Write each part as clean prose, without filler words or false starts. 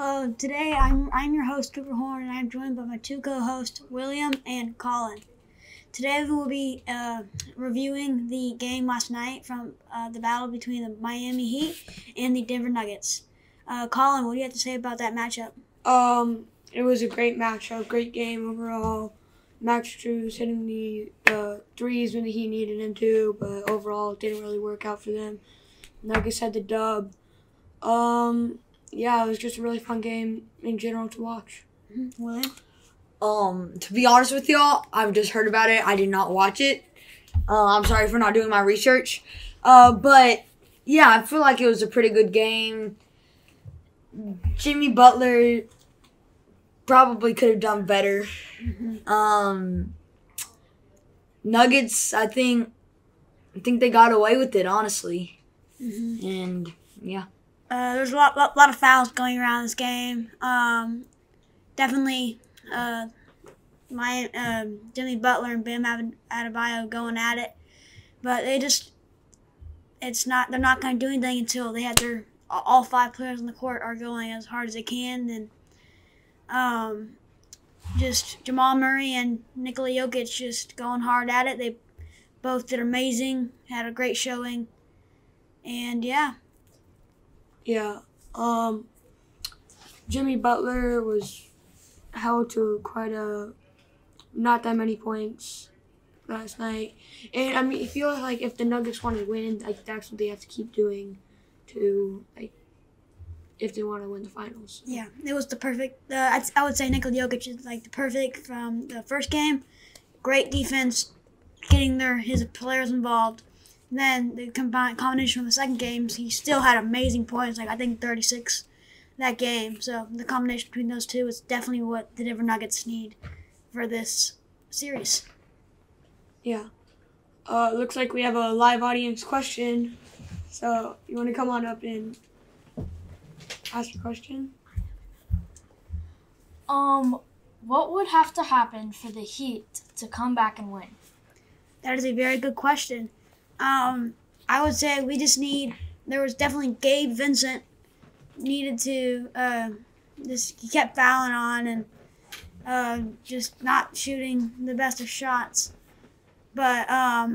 Hello, today I'm your host, Cooper Horn, and I'm joined by my two co-hosts, William and Colin. Today we will be reviewing the game last night from the battle between the Miami Heat and the Denver Nuggets. Colin, what do you have to say about that matchup? It was a great matchup, great game overall. Max Strus hitting the threes when the Heat needed him to, but overall it didn't really work out for them. Nuggets had the dub. Yeah, it was just a really fun game in general to watch. Mm-hmm. William? To be honest with y'all, I've just heard about it. I did not watch it. I'm sorry for not doing my research. But yeah, I feel like it was a pretty good game. Jimmy Butler probably could have done better. Mm-hmm. Nuggets, I think they got away with it, honestly. Mm-hmm. And yeah. There's a lot of fouls going around this game. Definitely, Jimmy Butler and Bam Adebayo going at it, but they're not going to do anything until they have all five players on the court are going as hard as they can. And just Jamal Murray and Nikola Jokic just going hard at it. They both did amazing, had a great showing, and yeah. Yeah. Jimmy Butler was held to not that many points last night. And I mean, I feel like if the Nuggets want to win, like that's what they have to keep doing if they want to win the finals. Yeah, it was the perfect. I would say Nikola Jokic is like the perfect from the first game. Great defense, getting his players involved. And then the combination from the second game, he still had amazing points, like I think 36 that game. So the combination between those two is definitely what the Denver Nuggets need for this series. Yeah. Looks like we have a live audience question. So you want to come on up and ask your question? What would have to happen for the Heat to come back and win? That is a very good question. I would say there was definitely Gabe Vincent needed to, he kept fouling on and just not shooting the best of shots. But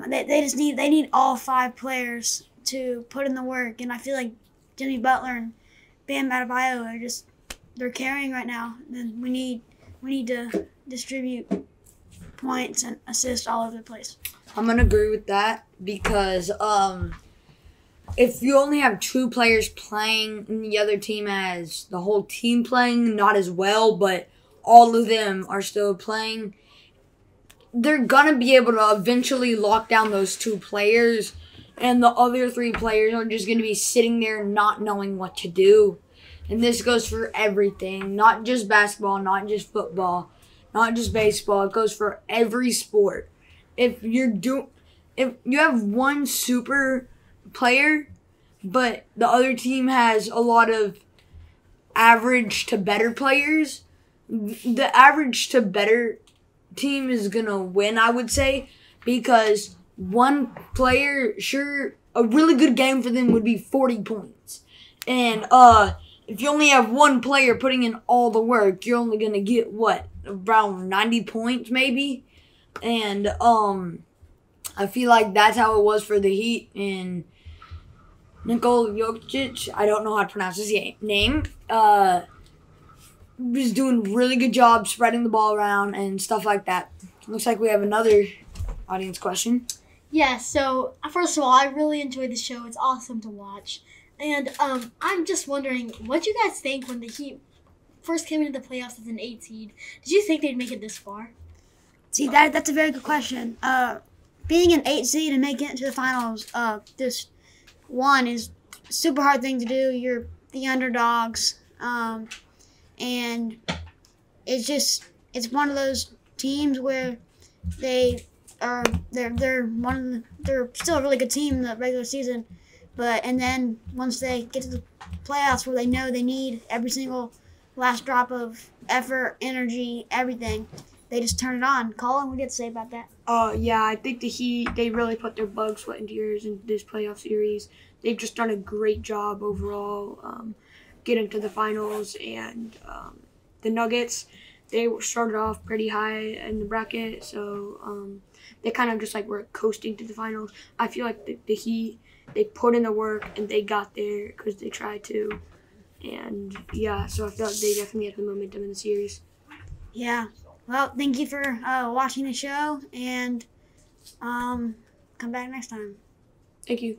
they need all five players to put in the work, and I feel like Jimmy Butler and Bam Adebayo they're carrying right now. And we need to distribute points and assists all over the place. I'm going to agree with that because if you only have two players playing and the other team has the whole team playing, not as well, but all of them are still playing, they're going to be able to eventually lock down those two players, and the other three players are just going to be sitting there not knowing what to do. And this goes for everything, not just basketball, not just football, not just baseball. It goes for every sport. If you have one super player, but the other team has a lot of average to better players, the average to better team is going to win, I would say, because one player, sure, a really good game for them would be 40 points. And if you only have one player putting in all the work, you're only going to get, around 90 points maybe? And I feel like that's how it was for the Heat. And Nikola Jokic, I don't know how to pronounce his name, was doing a really good job spreading the ball around and stuff like that. Looks like we have another audience question. Yeah, so first of all, I really enjoyed the show. It's awesome to watch. And I'm just wondering, what do you guys think when the Heat first came into the playoffs as an 8 seed? Did you think they'd make it this far? See, that's a very good question. Being an 8 seed and making it to the finals, this one is a super hard thing to do. You're the underdogs, and it's one of those teams where they're still a really good team in the regular season, and then once they get to the playoffs where they know they need every single last drop of effort, energy, everything, they just turn it on. Colin, what do you have to say about that? Yeah, I think the Heat, they really put their blood, sweat, and tears into this playoff series. They've just done a great job overall. getting to the finals. And the Nuggets, they started off pretty high in the bracket, so they kind of just like were coasting to the finals. I feel like the Heat, they put in the work and they got there because they tried to. And yeah, so I feel like they definitely had the momentum in the series. Yeah. Well, thank you for watching the show, and come back next time. Thank you.